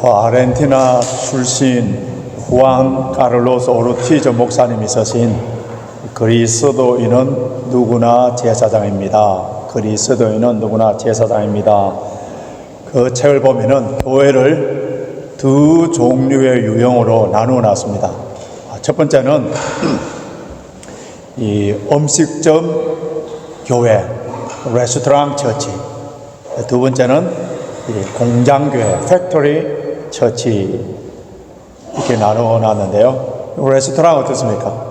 아르헨티나 출신 후안 카를로스 오르티즈 목사님이 쓰신 그리스도인은 누구나 제사장입니다. 그리스도인은 누구나 제사장입니다. 그 책을 보면은 교회를 두 종류의 유형으로 나누어 놨습니다. 첫 번째는 이 음식점 교회, 레스토랑 처치. 두 번째는 공장교회, 팩토리 처치. 이렇게 나누어 놨는데요. 레스토랑 어떻습니까?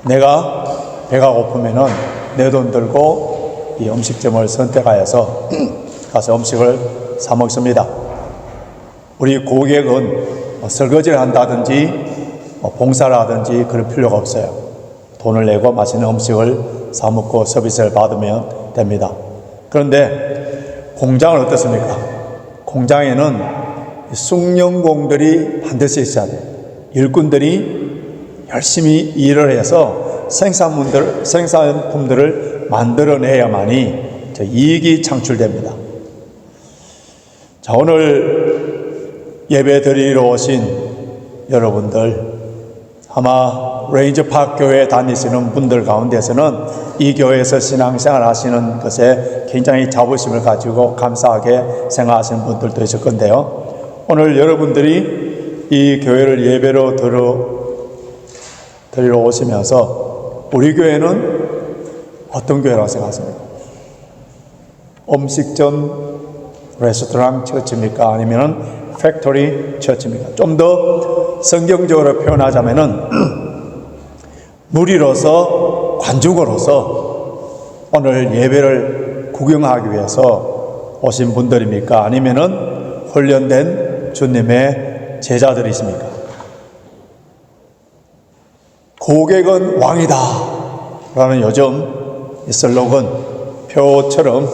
내가 배가 고프면은 내 돈 들고 이 음식점을 선택하여서 가서 음식을 사 먹습니다. 우리 고객은 설거지를 한다든지 봉사를 하든지 그럴 필요가 없어요. 돈을 내고 맛있는 음식을 사 먹고 서비스를 받으면 됩니다. 그런데 공장은 어떻습니까? 공장에는 숭늉공들이 반드시 있어야 돼요. 일꾼들이 열심히 일을 해서 생산품들을 만들어내야만이 이익이 창출됩니다. 자, 오늘 예배 드리러 오신 여러분들, 아마 레인저파크 교회에 다니시는 분들 가운데서는 이 교회에서 신앙생활 하시는 것에 굉장히 자부심을 가지고 감사하게 생각하시는 분들도 있을 건데요. 오늘 여러분들이 이 교회를 예배로 드리러 오시면서 우리 교회는 어떤 교회라고 생각하십니까? 음식점, 레스토랑 처치입니까? 아니면 팩토리 처치입니까? 좀 더 성경적으로 표현하자면은 무리로서, 관중으로서 오늘 예배를 구경하기 위해서 오신 분들입니까? 아니면은 훈련된 주님의 제자들이십니까? 고객은 왕이다 라는 요즘 이 슬로건 표처럼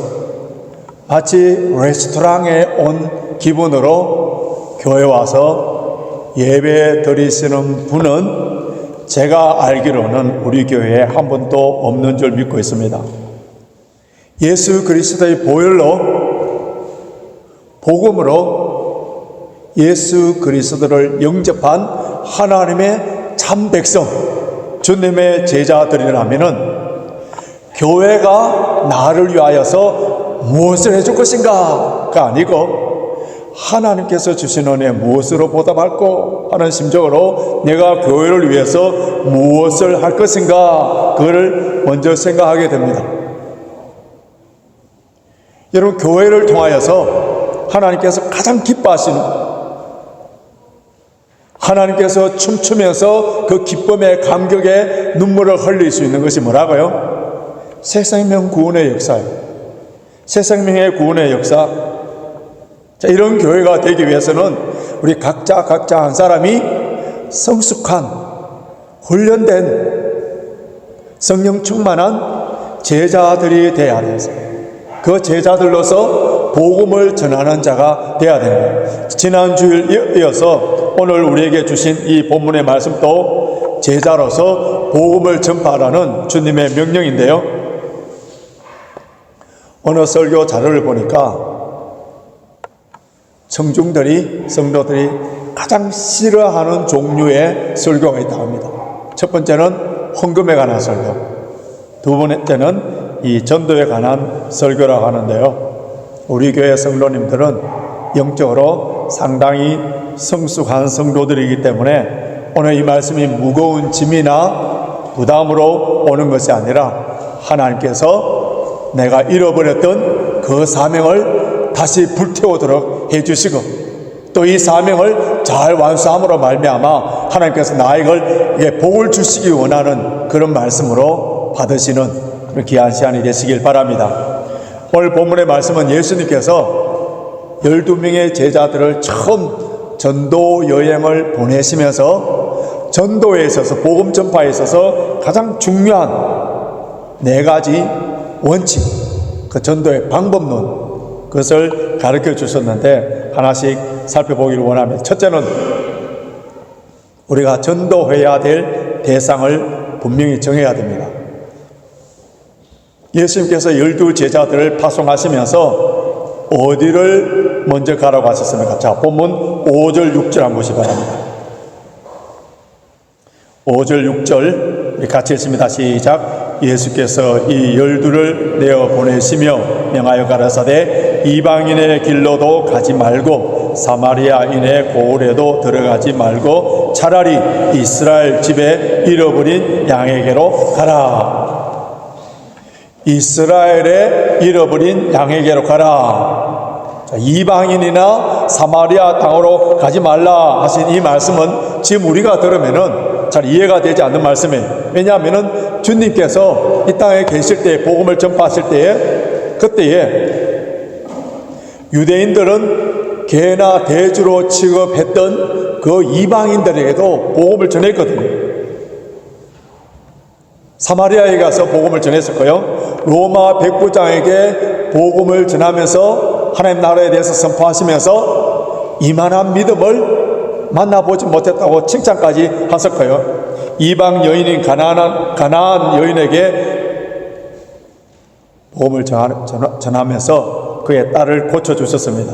마치 레스토랑에 온 기분으로 교회 와서 예배 드리시는 분은 제가 알기로는 우리 교회에 한 분도 없는 줄 믿고 있습니다. 예수 그리스도의 보혈로, 복음으로 예수 그리스도를 영접한 하나님의 참 백성, 주님의 제자들이라면은 교회가 나를 위하여서 무엇을 해줄 것인가가 아니고 하나님께서 주신 은혜 무엇으로 보답할까 하는 심정으로 내가 교회를 위해서 무엇을 할 것인가, 그걸 먼저 생각하게 됩니다. 여러분, 교회를 통하여서 하나님께서 가장 기뻐하시는 것, 하나님께서 춤추면서 그 기쁨의 감격에 눈물을 흘릴 수 있는 것이 뭐라고요? 새 생명 구원의 역사예요. 새 생명의 구원의 역사. 자, 이런 교회가 되기 위해서는 우리 각자 한 사람이 성숙한, 훈련된, 성령 충만한 제자들이 되어야 돼요. 그 제자들로서 복음을 전하는 자가 되어야 됩니다. 지난 주일 이어서 오늘 우리에게 주신 이 본문의 말씀도 제자로서 복음을 전파하라는 주님의 명령인데요. 어느 설교 자료를 보니까 성도들이 가장 싫어하는 종류의 설교가 있다고 합니다. 첫 번째는 헌금에 관한 설교, 두 번째는 이 전도에 관한 설교라고 하는데요. 우리 교회 성도님들은 영적으로 상당히 성숙한 성도들이기 때문에 오늘 이 말씀이 무거운 짐이나 부담으로 오는 것이 아니라 하나님께서 내가 잃어버렸던 그 사명을 다시 불태우도록 해주시고 또 이 사명을 잘 완수함으로 말미암아 하나님께서 나에게 복을 주시기 원하는 그런 말씀으로 받으시는 그런 귀한 시간이 되시길 바랍니다. 오늘 본문의 말씀은 예수님께서 12명의 제자들을 처음 전도 여행을 보내시면서 전도에 있어서, 복음 전파에 있어서 가장 중요한 4가지 원칙, 그 전도의 방법론, 그것을 가르쳐 주셨는데 하나씩 살펴보기를 원합니다. 첫째는 우리가 전도해야 될 대상을 분명히 정해야 됩니다. 예수님께서 12 제자들을 파송하시면서 어디를 먼저 가라고 하셨습니까? 자, 본문 5절 6절 한번 보시기 바랍니다. 5절 6절 우리 같이 읽습니다. 시작. 예수께서 이 12를 내어 보내시며 명하여 가라사대 이방인의 길로도 가지 말고 사마리아인의 고을에도 들어가지 말고 차라리 이스라엘 집에 잃어버린 양에게로 가라. 이스라엘에 잃어버린 양에게로 가라. 자, 이방인이나 사마리아 땅으로 가지 말라 하신 이 말씀은 지금 우리가 들으면은 잘 이해가 되지 않는 말씀이에요. 왜냐하면은 주님께서 이 땅에 계실 때 복음을 전파하실 때에 그때에 유대인들은 개나 대주로 취급했던 그 이방인들에게도 복음을 전했거든요. 사마리아에 가서 복음을 전했었고요. 로마 백부장에게 복음을 전하면서 하나님 나라에 대해서 선포하시면서 이만한 믿음을 만나보지 못했다고 칭찬까지 하셨고요. 이방 여인인 가나안 여인에게 복음을 전하면서 그의 딸을 고쳐주셨습니다.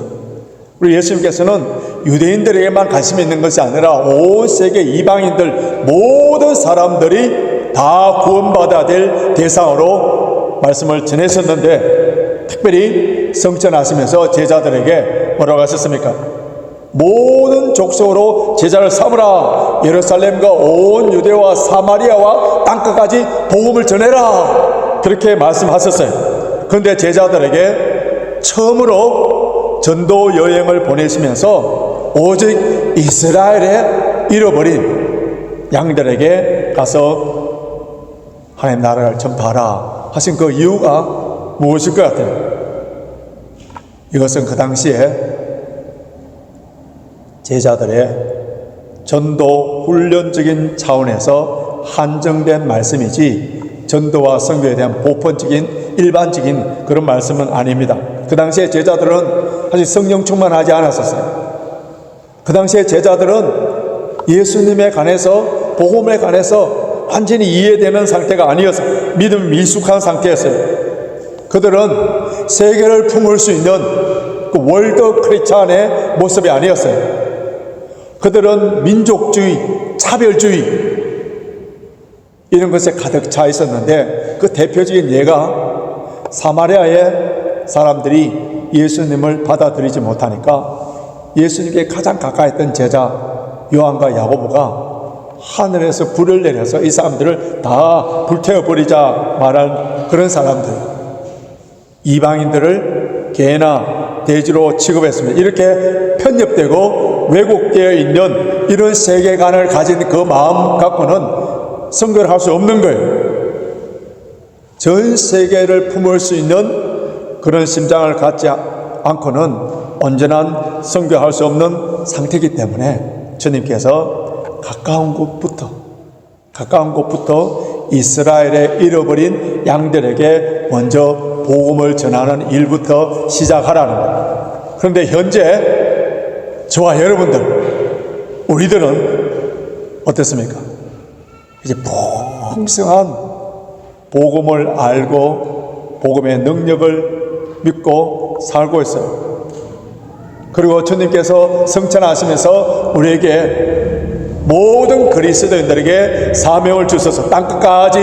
우리 예수님께서는 유대인들에게만 관심이 있는 것이 아니라 온 세계 이방인들 모든 사람들이 다 구원받아야 될 대상으로 말씀을 전했었는데 특별히 성전하시면서 제자들에게 뭐라고 하셨습니까? 모든 족속으로 제자를 삼으라. 예루살렘과 온 유대와 사마리아와 땅끝까지 복음을 전해라. 그렇게 말씀하셨어요. 그런데 제자들에게 처음으로 전도 여행을 보내시면서 오직 이스라엘에 잃어버린 양들에게 가서 하나님 나라를 전파하라 하신 그 이유가 무엇일 것 같아요? 이것은 그 당시에 제자들의 전도 훈련적인 차원에서 한정된 말씀이지 전도와 선교에 대한 보편적인 일반적인 그런 말씀은 아닙니다. 그 당시에 제자들은 아직 성령 충만하지 않았었어요. 그 당시에 제자들은 예수님에 관해서 복음에 관해서 완전히 이해되는 상태가 아니었어요. 믿음 미숙한 상태였어요. 그들은 세계를 품을 수 있는 그 월드 크리스찬의 모습이 아니었어요. 그들은 민족주의, 차별주의 이런 것에 가득 차 있었는데 그 대표적인 예가 사마리아의 사람들이 예수님을 받아들이지 못하니까 예수님께 가장 가까이 있던 제자 요한과 야고보가 하늘에서 불을 내려서 이 사람들을 다 불태워버리자 말한 그런 사람들, 이방인들을 개나 돼지로 취급했습니다. 이렇게 편협되고 왜곡되어 있는 이런 세계관을 가진 그 마음 갖고는 선교를 할 수 없는 거예요. 전 세계를 품을 수 있는 그런 심장을 갖지 않고는 온전한 선교할 수 없는 상태이기 때문에 주님께서 가까운 곳부터 이스라엘에 잃어버린 양들에게 먼저 복음을 전하는 일부터 시작하라는 거예요. 그런데 현재 저와 여러분들, 우리들은 어떻습니까? 이제 풍성한 복음을 알고 복음의 능력을 믿고 살고 있어요. 그리고 주님께서 성찬하시면서 우리에게 모든 그리스도인들에게 사명을 주셔서 땅끝까지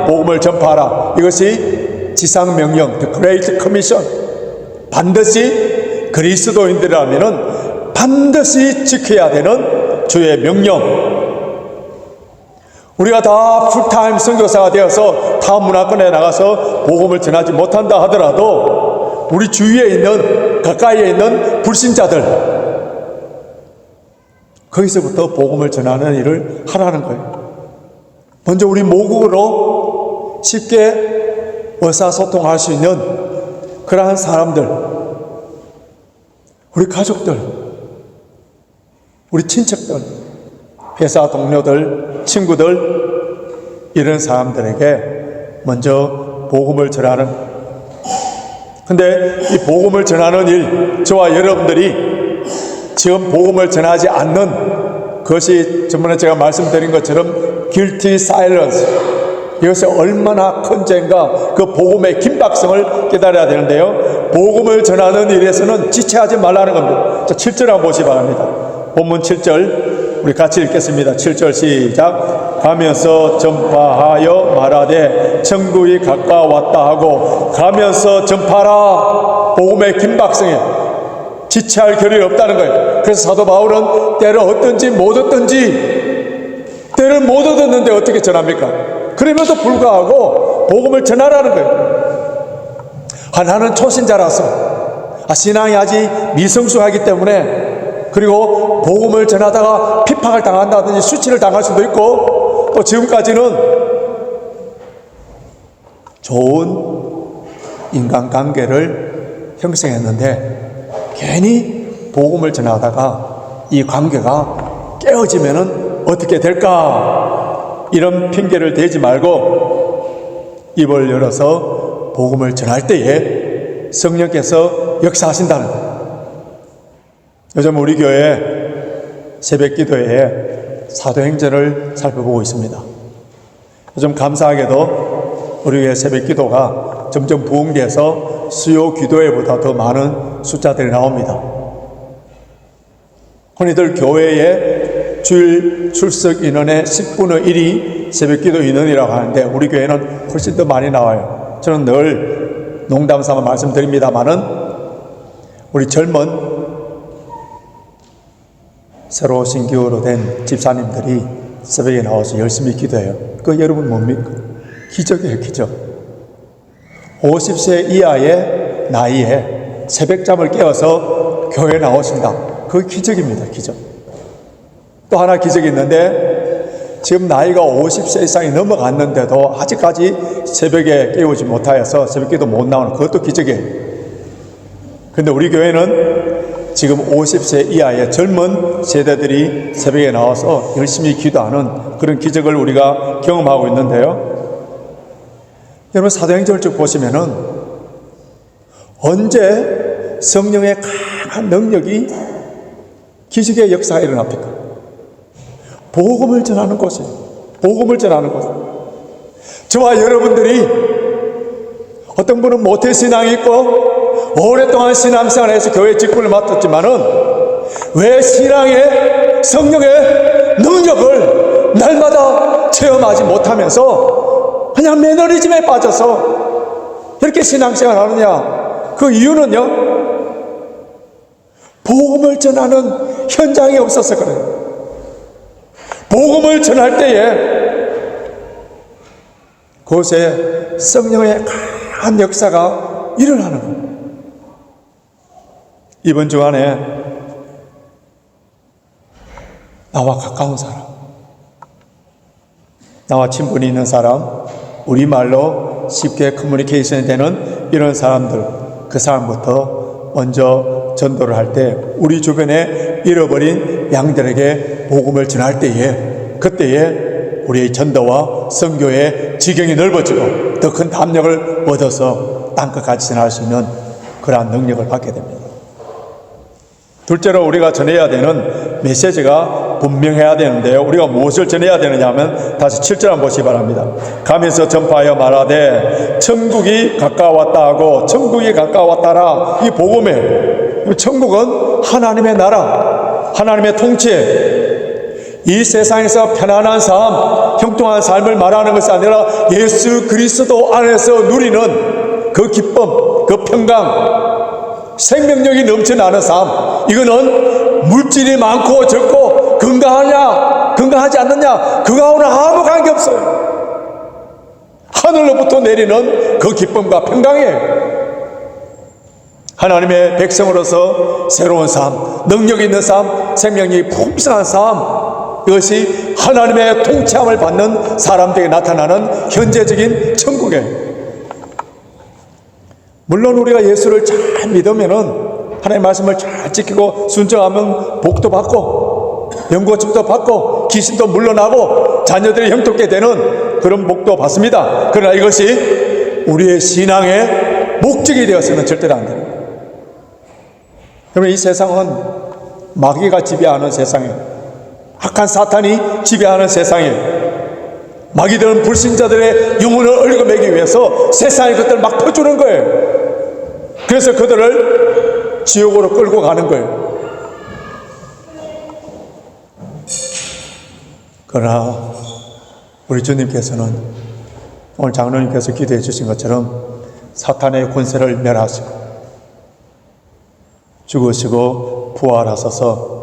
복음을 전파하라. 이것이 지상명령, The Great Commission. 반드시 그리스도인들이라면 반드시 지켜야 되는 주의 명령. 우리가 다 풀타임 선교사가 되어서 타 문화권에 나가서 복음을 전하지 못한다 하더라도 우리 주위에 있는, 가까이에 있는 불신자들, 거기서부터 복음을 전하는 일을 하라는 거예요. 먼저 우리 모국으로 쉽게 의사소통할 수 있는 그러한 사람들, 우리 가족들, 우리 친척들, 회사 동료들, 친구들, 이런 사람들에게 먼저 복음을 전하는. 근데 이 복음을 전하는 일, 저와 여러분들이 지금 복음을 전하지 않는 것이 저번에 제가 말씀드린 것처럼 guilty silence, 이것이 얼마나 큰 죄인가 그 복음의 긴박성을 깨달아야 되는데요. 복음을 전하는 일에서는 지체하지 말라는 겁니다. 자, 7절 한번 보시 바랍니다. 본문 7절 우리 같이 읽겠습니다. 7절 시작. 가면서 전파하여 말하되 천국이 가까웠다 하고 가면서 전파하라. 복음의 긴박성에 지체할 겨를이 없다는 거예요. 그래서 사도 바울은 때를 얻든지 못 얻든지 때를 못 얻었는데 어떻게 전합니까? 그럼에도 불구하고 복음을 전하라는 거예요. 나는 초신자라서 신앙이 아직 미성숙하기 때문에, 그리고 복음을 전하다가 핍박을 당한다든지 수치를 당할 수도 있고, 또 지금까지는 좋은 인간관계를 형성했는데 괜히 복음을 전하다가 이 관계가 깨어지면은 어떻게 될까? 이런 핑계를 대지 말고 입을 열어서 복음을 전할 때에 성령께서 역사하신다는 거예요. 요즘 우리 교회 새벽 기도에 사도행전을 살펴보고 있습니다. 요즘 감사하게도 우리 교회 새벽 기도가 점점 부흥돼서 수요 기도회보다 더 많은 숫자들이 나옵니다. 흔히들 교회의 주일 출석 인원의 10분의 1이 새벽 기도 인원이라고 하는데 우리 교회는 훨씬 더 많이 나와요. 저는 늘 농담 삼아 말씀드립니다마는 우리 젊은 새로 신규로 된 집사님들이 새벽에 나와서 열심히 기도해요. 그 여러분 뭡니까? 기적이에요, 기적. 50세 이하의 나이에 새벽잠을 깨어서 교회에 나오신다. 그 기적입니다, 기적. 또 하나 기적이 있는데 지금 나이가 50세 이상이 넘어갔는데도 아직까지 새벽에 깨우지 못하여서 새벽기도 못 나오는 그것도 기적이에요. 그런데 우리 교회는 지금 50세 이하의 젊은 세대들이 새벽에 나와서 열심히 기도하는 그런 기적을 우리가 경험하고 있는데요. 여러분 사도행전을 쭉 보시면은 언제 성령의 강한 능력이 기적의 역사가 일어납니까? 복음을 전하는 곳이에요. 복음을 전하는 곳. 저와 여러분들이 어떤 분은 모태신앙이 있고 오랫동안 신앙생활에서 교회 직분을 맡았지만은 왜 신앙의 성령의 능력을 날마다 체험하지 못하면서 그냥 매너리즘에 빠져서 이렇게 신앙생활 하느냐? 그 이유는요, 복음을 전하는 현장이 없어서 그래요. 복음을 전할 때에 그곳에 성령의 강한 역사가 일어나는 거예요. 이번 주간에 나와 가까운 사람, 나와 친분이 있는 사람, 우리말로 쉽게 커뮤니케이션이 되는 이런 사람들, 그 사람부터 먼저 전도를 할 때 우리 주변에 잃어버린 양들에게 복음을 전할 때에, 그때에 우리의 전도와 선교의 지경이 넓어지고 더 큰 담력을 얻어서 땅끝까지 전할 수 있는 그러한 능력을 받게 됩니다. 둘째로 우리가 전해야 되는 메시지가 분명해야 되는데요. 우리가 무엇을 전해야 되느냐 하면 다시 7절 한번 보시기 바랍니다. 가면서 전파하여 말하되 천국이 가까웠다 하고 천국이 가까웠다라. 이 복음에 천국은 하나님의 나라, 하나님의 통치, 이 세상에서 편안한 삶, 형통한 삶을 말하는 것이 아니라 예수 그리스도 안에서 누리는 그 기쁨, 그 평강, 생명력이 넘쳐나는 삶. 이거는 물질이 많고 적고 건강하냐 건강하지 않느냐 그거하고는 아무 관계없어요. 하늘로부터 내리는 그 기쁨과 평강이에요. 하나님의 백성으로서 새로운 삶, 능력 있는 삶, 생명력이 풍성한 삶, 이것이 하나님의 통치함을 받는 사람들에게 나타나는 현재적인 천국이에요. 물론 우리가 예수를 잘 믿으면은 하나님의 말씀을 잘 지키고 순종하면 복도 받고 영구축도 받고 귀신도 물러나고 자녀들이 형통케 되는 그런 복도 받습니다. 그러나 이것이 우리의 신앙의 목적이 되어서는 절대로 안 됩니다. 그러면 이 세상은 마귀가 지배하는 세상이에요. 악한 사탄이 지배하는 세상이에요. 마귀들은 불신자들의 영혼을 얽어매기 위해서 세상의 것들을 막 퍼주는 거예요. 그래서 그들을 지옥으로 끌고 가는 거예요. 그러나 우리 주님께서는 오늘 장로님께서 기도해 주신 것처럼 사탄의 권세를 멸하시고 죽으시고 부활하셔서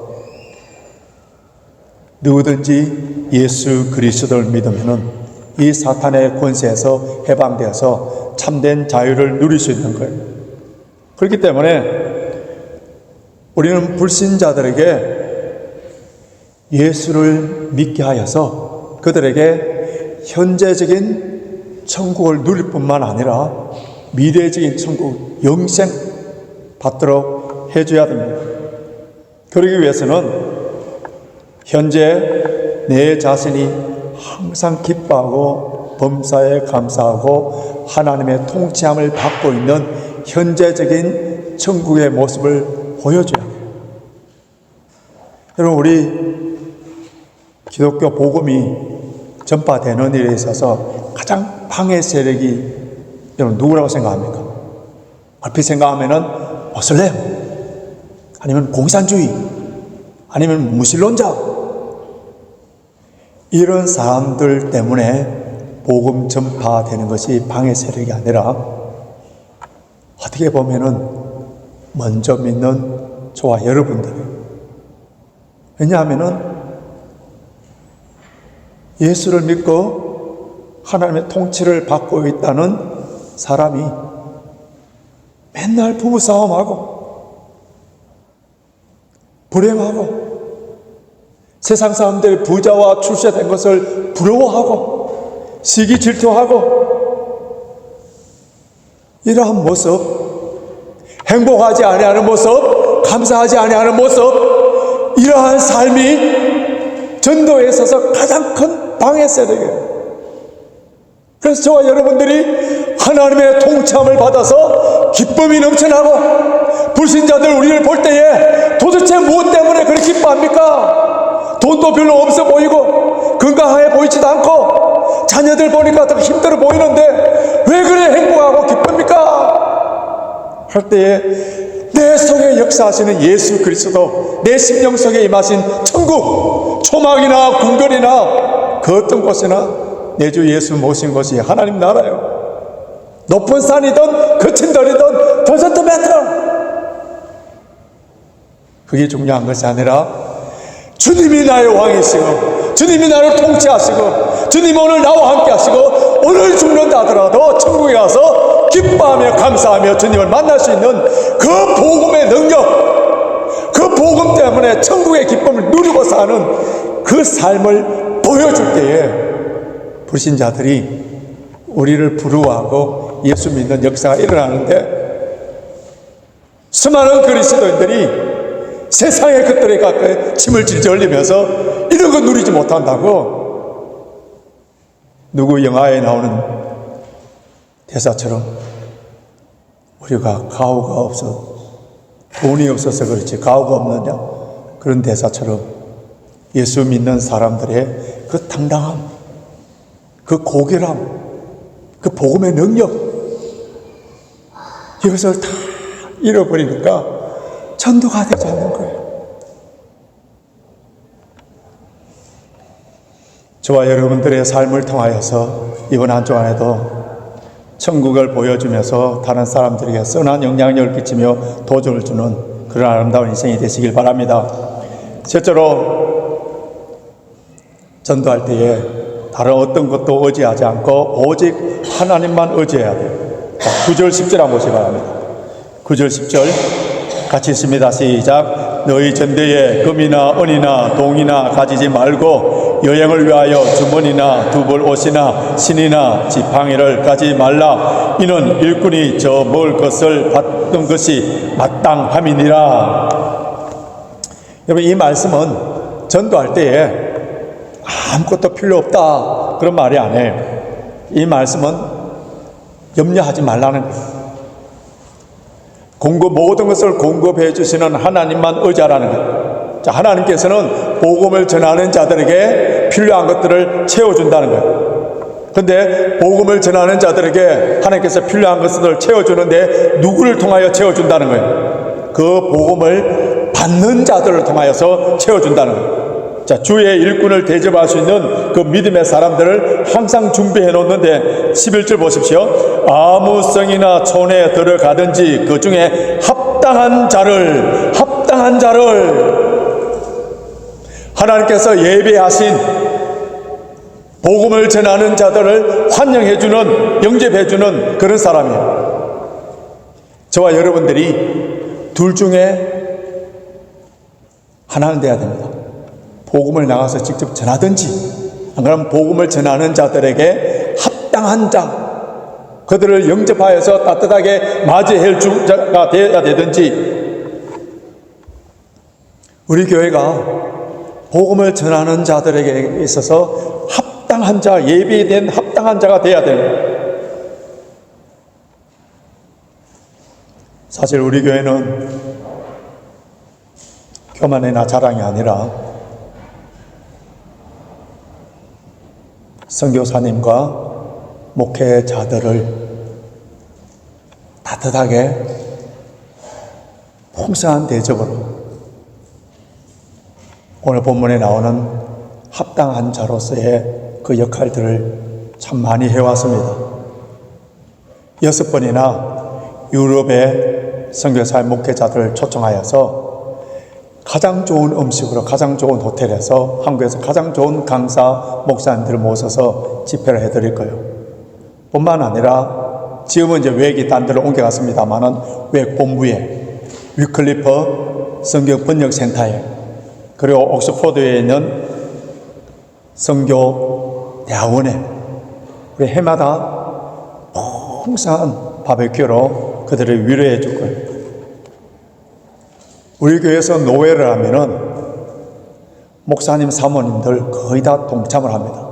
누구든지 예수 그리스도를 믿으면 이 사탄의 권세에서 해방되어서 참된 자유를 누릴 수 있는 거예요. 그렇기 때문에 우리는 불신자들에게 예수를 믿게 하여서 그들에게 현재적인 천국을 누릴 뿐만 아니라 미래적인 천국, 영생 받도록 해줘야 됩니다. 그러기 위해서는 현재 내 자신이 항상 기뻐하고 범사에 감사하고 하나님의 통치함을 받고 있는 현재적인 천국의 모습을 보여줘야 해요. 여러분, 우리 기독교 복음이 전파되는 일에 있어서 가장 방해 세력이 여러분 누구라고 생각합니까? 얼핏 생각하면은 모슬렘, 아니면 공산주의, 아니면 무신론자, 이런 사람들 때문에 복음 전파되는 것이 방해 세력이 아니라 어떻게 보면은 먼저 믿는 저와 여러분들이에요. 왜냐하면은 예수를 믿고 하나님의 통치를 받고 있다는 사람이 맨날 부부싸움하고 불행하고 세상 사람들이 부자와 출세된 것을 부러워하고 시기 질투하고 이러한 모습, 행복하지 아니하는 모습, 감사하지 아니하는 모습, 이러한 삶이 전도에 있어서 가장 큰 방해 세력이에요. 그래서 저와 여러분들이 하나님의 통치함을 받아서 기쁨이 넘쳐나고 불신자들 우리를 볼 때에 도대체 무엇 때문에 그렇게 기뻐합니까? 돈도 별로 없어 보이고 건강해 보이지도 않고 자녀들 보니까 더 힘들어 보이는데 왜 그래 행복하고 기쁩니까? 할 때에 내 속에 역사하시는 예수 그리스도, 내 심령 속에 임하신 천국, 초막이나 궁궐이나 그 어떤 곳이나 내 주 예수 모신 것이 하나님 나라요. 높은 산이든 거친 들이든 더저트 메트로, 그게 중요한 것이 아니라 주님이 나의 왕이시고 주님이 나를 통치하시고 주님 오늘 나와 함께 하시고 오늘 죽는다 하더라도 천국에 가서 기뻐하며 감사하며 주님을 만날 수 있는 그 복음의 능력, 그 복음 때문에 천국의 기쁨을 누리고 사는 그 삶을 보여줄 때에 불신자들이 우리를 부러워하고 예수 믿는 역사가 일어나는데 수많은 그리스도인들이 세상의 것들에 가까이 침을 질질 흘리면서 이런 거 누리지 못한다고, 누구 영화에 나오는 대사처럼 우리가 가오가 없어, 돈이 없어서 그렇지 가오가 없느냐, 그런 대사처럼 예수 믿는 사람들의 그 당당함, 그 고결함, 그 복음의 능력, 이것을 다 잃어버리니까 전도가 되지 않는 거예요. 저와 여러분들의 삶을 통하여서 이번 한 주간에도 천국을 보여주면서 다른 사람들에게 선한 영향력을 끼치며 도전을 주는 그런 아름다운 인생이 되시길 바랍니다. 실제로 전도할 때에 다른 어떤 것도 의지하지 않고 오직 하나님만 의지해야 돼요. 9절 10절 한번 보시기 바랍니다. 9절 10절 같이 읽습니다. 시작. 너희 전대에 금이나 은이나 동이나 가지지 말고 여행을 위하여 주머니나 두벌 옷이나 신이나 지팡이를 가지 말라. 이는 일꾼이 저 먹을 것을 받는 것이 마땅함이니라. 여러분, 이 말씀은 전도할 때에 아무것도 필요 없다 그런 말이 아니에요. 이 말씀은 염려하지 말라는 거예요. 모든 것을 공급해 주시는 하나님만 의지하라는 거예요. 자, 하나님께서는 복음을 전하는 자들에게 필요한 것들을 채워준다는 거예요. 근데 복음을 전하는 자들에게 하나님께서 필요한 것을 채워주는데 누구를 통하여 채워준다는 거예요? 그 복음을 받는 자들을 통하여서 채워준다는 거예요. 자, 주의 일꾼을 대접할 수 있는 그 믿음의 사람들을 항상 준비해 놓는데 11절 보십시오. 아무 성이나 촌에 들어가든지 그 중에 합당한 자를 하나님께서 예배하신 복음을 전하는 자들을 환영해주는, 영접해주는 그런 사람이에요. 저와 여러분들이 둘 중에 하나는 돼야 됩니다. 복음을 나가서 직접 전하든지, 안 그러면 복음을 전하는 자들에게 합당한 자, 그들을 영접하여서 따뜻하게 맞이할 자가 되어야 되든지, 우리 교회가 복음을 전하는 자들에게 있어서 합당한 자, 예비된 합당한 자가 되어야 됩니다. 사실 우리 교회는 교만이나 자랑이 아니라 선교사님과 목회자들을 따뜻하게 풍성한 대접으로 오늘 본문에 나오는 합당한 자로서의 그 역할들을 참 많이 해왔습니다. 6번이나 유럽의 선교사 목회자들을 초청하여서 가장 좋은 음식으로 가장 좋은 호텔에서 한국에서 가장 좋은 강사 목사님들을 모셔서 집회를 해드릴 거예요. 뿐만 아니라 지금은 이제 외국이 딴 데로 옮겨갔습니다만은 외국 본부에, 위클리프 성경 번역센터에, 그리고 옥스포드에 있는 성교 대학원에 우리 해마다 풍성한 바베큐로 그들을 위로해 줄 거예요. 우리 교회에서 노회를 하면은 목사님, 사모님들 거의 다 동참을 합니다.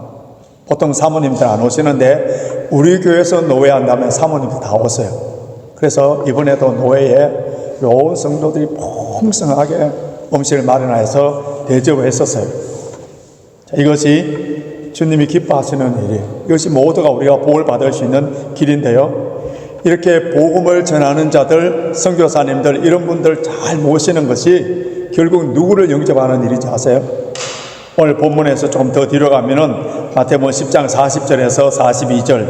보통 사모님들 안 오시는데 우리 교회에서 노회한다면 사모님들 다 오세요. 그래서 이번에도 노회에 온 성도들이 풍성하게 음식을 마련해서 대접을 했었어요. 자, 이것이 주님이 기뻐하시는 일이에요. 이것이 모두가 우리가 복을 받을 수 있는 길인데요. 이렇게 복음을 전하는 자들, 선교사님들, 이런 분들 잘 모시는 것이 결국 누구를 영접하는 일인지 아세요? 오늘 본문에서 조금 더 뒤로 가면은 마태복음 10장 40절에서 42절,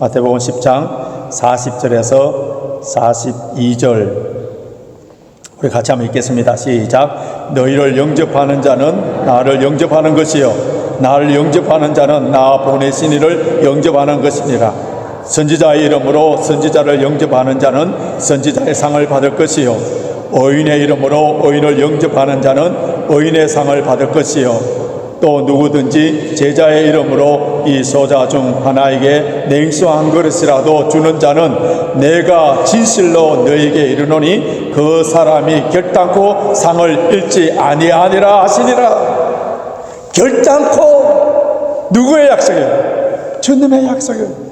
마태복음 10장 40절에서 42절, 우리 같이 한번 읽겠습니다. 시작. 너희를 영접하는 자는 나를 영접하는 것이요, 나를 영접하는 자는 나 보내신 이를 영접하는 것이니라. 선지자의 이름으로 선지자를 영접하는 자는 선지자의 상을 받을 것이요, 의인의 이름으로 의인을 영접하는 자는 의인의 상을 받을 것이요, 또 누구든지 제자의 이름으로 이 소자 중 하나에게 냉수 한 그릇이라도 주는 자는 내가 진실로 너에게 이르노니 그 사람이 결단코 상을 잃지 아니하니라 하시니라. 결단코. 누구의 약속이에요? 주님의 약속이에요.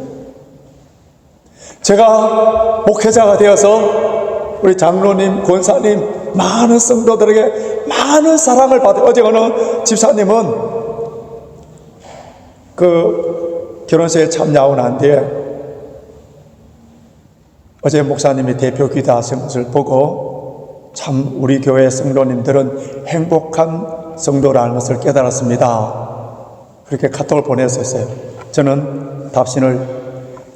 제가 목회자가 되어서 우리 장로님, 권사님, 많은 성도들에게 많은 사랑을 받아요. 어제 어느 집사님은 그 결혼식에 참여하고 난 뒤에 어제 목사님이 대표 기도하신 것을 보고 참 우리 교회 성도님들은 행복한 성도라는 것을 깨달았습니다. 그렇게 카톡을 보냈었어요. 저는 답신을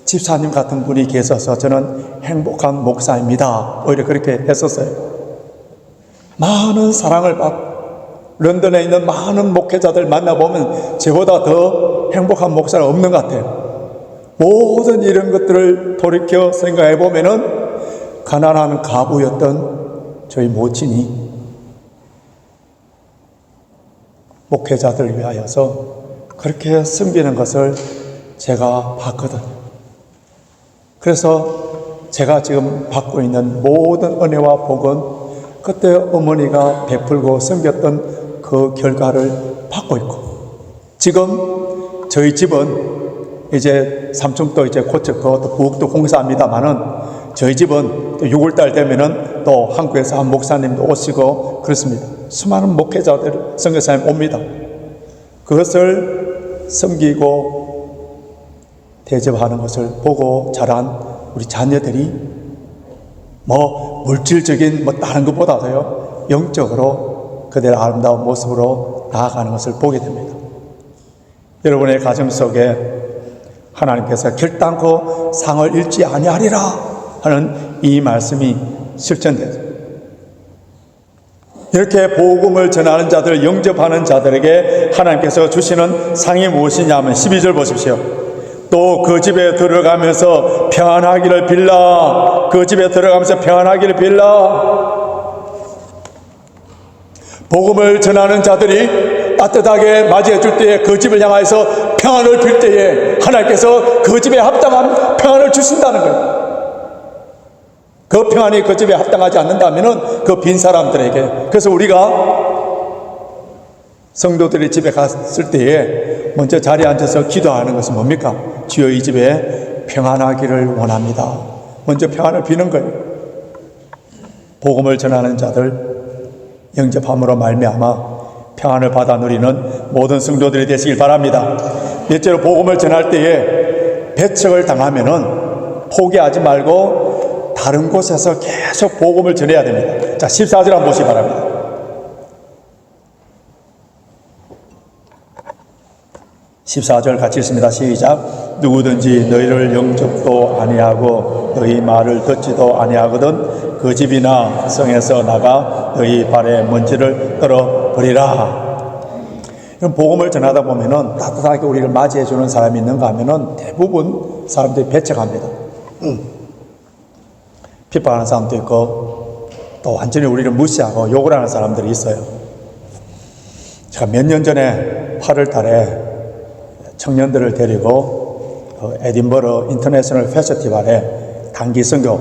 집사님 같은 분이 계셔서 저는 행복한 목사입니다. 오히려 그렇게 했었어요. 많은 사랑을 받고 런던에 있는 많은 목회자들 만나보면 저보다 더 행복한 목사는 없는 것 같아요. 모든 이런 것들을 돌이켜 생각해 보면은 가난한 가부였던 저희 모친이 목회자들을 위하여서 그렇게 섬기는 것을 제가 봤거든요. 그래서 제가 지금 받고 있는 모든 은혜와 복은 그때 어머니가 베풀고 섬겼던 그 결과를 받고 있고, 지금 저희 집은 이제 삼층도 이제 고쳤고 또 부엌도 공사합니다만은 저희 집은 또 6월달 되면은 또 한국에서 한 목사님도 오시고 그렇습니다. 수많은 목회자들, 선교사님 옵니다. 그것을 섬기고 대접하는 것을 보고 자란 우리 자녀들이 물질적인 다른 것보다도요, 영적으로 그들의 아름다운 모습으로 나아가는 것을 보게 됩니다. 여러분의 가정 속에 하나님께서 결단코 상을 잃지 아니하리라 하는 이 말씀이 실천되죠. 이렇게 복음을 전하는 자들, 영접하는 자들에게 하나님께서 주시는 상이 무엇이냐면 12절 보십시오. 또 그 집에 들어가면서 평안하기를 빌라. 그 집에 들어가면서 평안하기를 빌라. 복음을 전하는 자들이 따뜻하게 맞이해 줄 때에 그 집을 향하여서 평안을 빌 때에 하나님께서 그 집에 합당한 평안을 주신다는 거예요. 그 평안이 그 집에 합당하지 않는다면 그 빈 사람들에게, 그래서 우리가 성도들이 집에 갔을 때에 먼저 자리에 앉아서 기도하는 것은 뭡니까? 주여 이 집에 평안하기를 원합니다. 먼저 평안을 비는 거예요. 복음을 전하는 자들 영접함으로 말미암아 평안을 받아 누리는 모든 성도들이 되시길 바랍니다. 넷째로 복음을 전할 때에 배척을 당하면은 포기하지 말고 다른 곳에서 계속 복음을 전해야 됩니다. 자, 14절 한번 보시기 바랍니다. 14절 같이 읽습니다. 시작. 누구든지 너희를 영접도 아니하고 너희 말을 듣지도 아니하거든 그 집이나 성에서 나가 너희 발에 먼지를 떨어버리라. 이런 복음을 전하다 보면은 따뜻하게 우리를 맞이해 주는 사람이 있는가 하면은 대부분 사람들이 배척합니다. 핍박하는 사람도 있고 또 완전히 우리를 무시하고 욕을 하는 사람들이 있어요. 제가 몇 년 전에 8월 달에 청년들을 데리고 에딘버러 인터내셔널 페스티벌에 단기 선교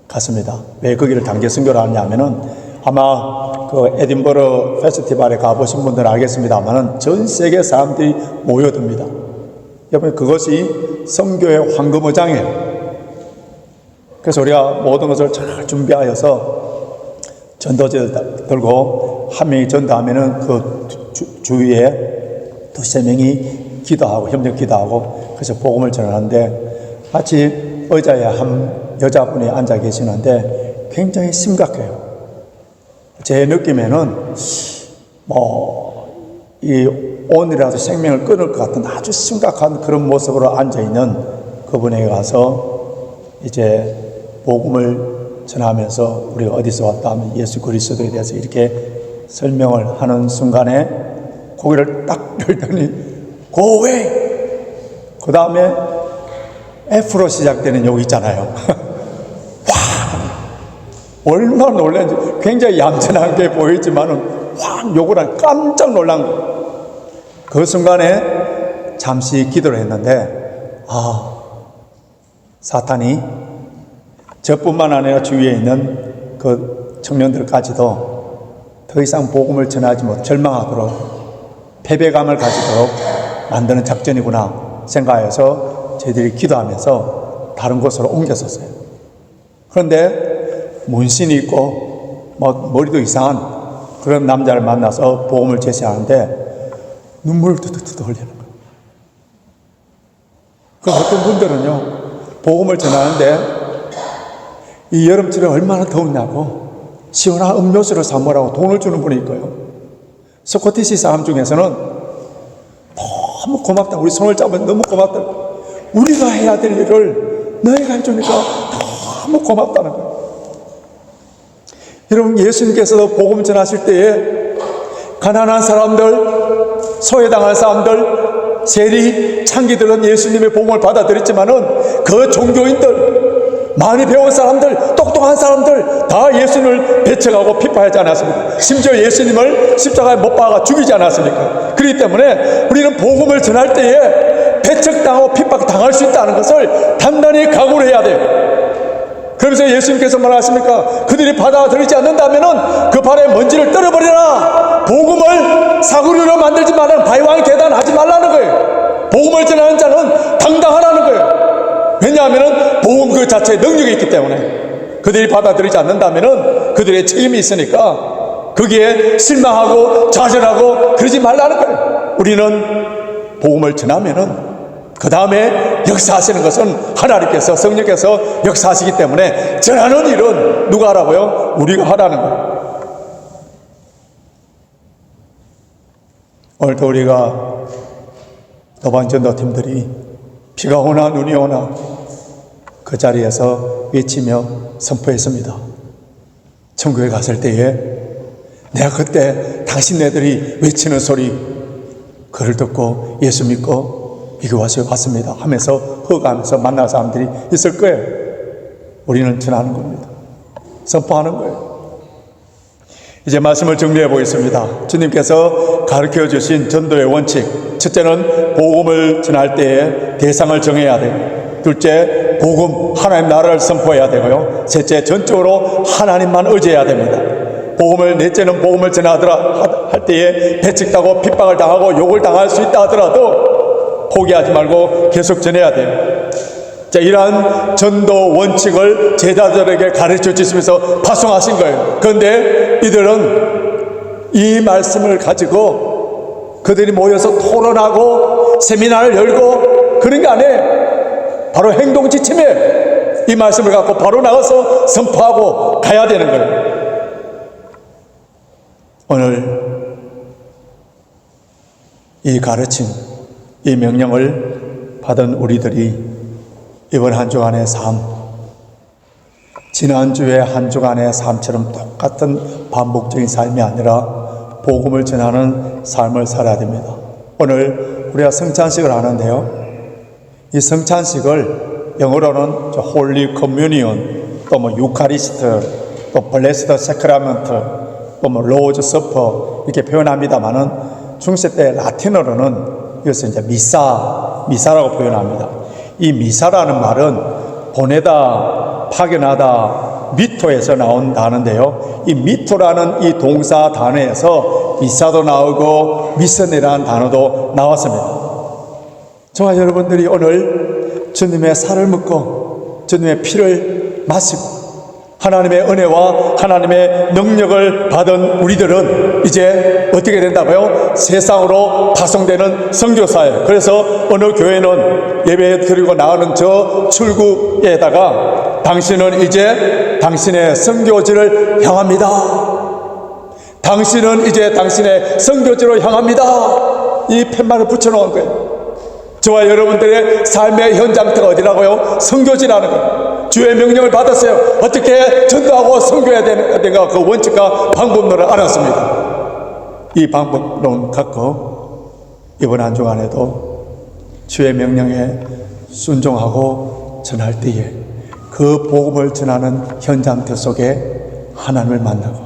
갔습니다. 왜 거기를 단기 선교를 하냐면은 아마 그 에딘버러 페스티벌에 가보신 분들은 알겠습니다만은 전 세계 사람들이 모여듭니다. 여러분, 그것이 선교의 황금어장이에요. 그래서 우리가 모든 것을 잘 준비하여서 전도지를 들고 한 명이 전도하면은 그 주위에 두세 명이 기도하고 협력 기도하고 그래서 복음을 전하는데 마치 의자에 한 여자분이 앉아 계시는데 굉장히 심각해요. 제 느낌에는 이 오늘이라도 생명을 끊을 것 같은 아주 심각한 그런 모습으로 앉아 있는 그분에게 가서 이제 복음을 전하면서 우리가 어디서 왔다 하면 예수 그리스도에 대해서 이렇게 설명을 하는 순간에 고개를 딱 열더니 Go away! 그 다음에 F로 시작되는 욕 있잖아요. 와! 얼마나 놀랐는지 굉장히 얌전한 게 보이지만은 확 욕을 하니 깜짝 놀란 거예요. 그 순간에 잠시 기도를 했는데 사탄이 저뿐만 아니라 주위에 있는 그 청년들까지도 더 이상 복음을 전하지 못 절망하도록 패배감을 가지도록 만드는 작전이구나 생각해서 저희들이 기도하면서 다른 곳으로 옮겼었어요. 그런데 문신이 있고 머리도 이상한 그런 남자를 만나서 복음을 제시하는데 눈물을 tututu 흘리는 거예요. 그 어떤 분들은요, 복음을 전하는데 이 여름철에 얼마나 더웠냐고 시원한 음료수를 사 먹으라고 돈을 주는 분이 있고요. 스코티시 사람 중에서는 너무 고맙다. 우리 손을 잡으면 너무 고맙다. 우리가 해야 될 일을 너희가 해주니까 너무 고맙다는 거예요. 여러분, 예수님께서도 복음 전하실 때에 가난한 사람들, 소외당한 사람들, 세리, 창기들은 예수님의 복음을 받아들였지만은 그 종교인들, 많이 배운 사람들, 똑똑한 사람들 다 예수님을 배척하고 비판하지 않았습니까? 심지어 예수님을 십자가에 못 박아 죽이지 않았습니까? 그렇기 때문에 우리는 복음을 전할 때에 배척당하고 핍박당할 수 있다는 것을 단단히 각오를 해야 돼요. 그러면서 예수님께서 말하십니까? 그들이 받아들이지 않는다면 그 발에 먼지를 떨어버리라. 복음을 사구리로 만들지 말라는 바위왕 계단하지 말라는 거예요. 복음을 전하는 자는 당당하라는 거예요. 왜냐하면 복음 그 자체에 능력이 있기 때문에 그들이 받아들이지 않는다면 그들의 책임이 있으니까 거기에 실망하고 좌절하고 그러지 말라는 거예요. 우리는 복음을 전하면 그 다음에 역사하시는 것은 하나님께서, 성령께서 역사하시기 때문에 전하는 일은 누가 하라고요? 우리가 하라는 거예요. 오늘도 우리가 노방전도팀들이 비가 오나 눈이 오나 그 자리에서 외치며 선포했습니다. 천국에 갔을 때에 내가 그때 당신네들이 외치는 소리 그를 듣고 예수 믿고 미국 와서 왔습니다 하면서 허가하면서 만날 사람들이 있을 거예요. 우리는 전하는 겁니다. 선포하는 거예요. 이제 말씀을 정리해 보겠습니다. 주님께서 가르쳐 주신 전도의 원칙, 첫째는 복음을 전할 때에 대상을 정해야 되고, 둘째 복음, 하나님 나라를 선포해야 되고요, 셋째 전적으로 하나님만 의지해야 됩니다. 넷째는 복음을 전하더라 할 때에 배척당하고 핍박을 당하고 욕을 당할 수 있다 하더라도 포기하지 말고 계속 전해야 돼요. 자, 이러한 전도 원칙을 제자들에게 가르쳐 주시면서 파송하신 거예요. 그런데 이들은 이 말씀을 가지고 그들이 모여서 토론하고 세미나를 열고 그런 게 아니에요. 바로 행동 지침에 이 말씀을 갖고 바로 나가서 선포하고 가야 되는 거예요. 오늘 이 가르침, 이 명령을 받은 우리들이 이번 한 주간의 삶, 지난주의 한 주간의 삶처럼 똑같은 반복적인 삶이 아니라 복음을 전하는 삶을 살아야 됩니다. 오늘 우리가 성찬식을 하는데요, 이 성찬식을 영어로는 홀리 커뮤니언, 또 유카리스트, 또 블레스드 세크라멘트, 또 로즈 서퍼 이렇게 표현합니다만은 중세 때 라틴어로는 이것을 이제 미사라고 표현합니다. 이 미사라는 말은 보내다, 파견하다, 미토에서 나온 단어인데요, 이 미토라는 이 동사 단어에서 미사도 나오고 미선이라는 단어도 나왔습니다. 저와 여러분들이 오늘 주님의 살을 먹고 주님의 피를 마시고 하나님의 은혜와 하나님의 능력을 받은 우리들은 이제 어떻게 된다고요? 세상으로 파송되는 선교사예요. 그래서 어느 교회는 예배 드리고 나가는 저 출구에다가 당신은 이제 당신의 선교지를 향합니다. 당신은 이제 당신의 선교지로 향합니다. 이 팻말을 붙여놓은 거예요. 저와 여러분들의 삶의 현장터가 어디라고요? 선교지라는 거예요. 주의 명령을 받았어요. 어떻게 전도하고 선교해야 되는가, 그 원칙과 방법론을 알았습니다. 이 방법론 갖고 이번 한 주간에도 주의 명령에 순종하고 전할 때에 그 복음을 전하는 현장터 속에 하나님을 만나고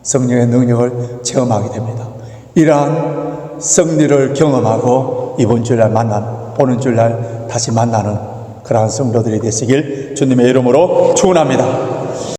성령의 능력을 체험하게 됩니다. 이러한 승리를 경험하고 이번 주일날 오는 주일날 다시 만나는 그러한 성도들이 되시길 주님의 이름으로 축원합니다.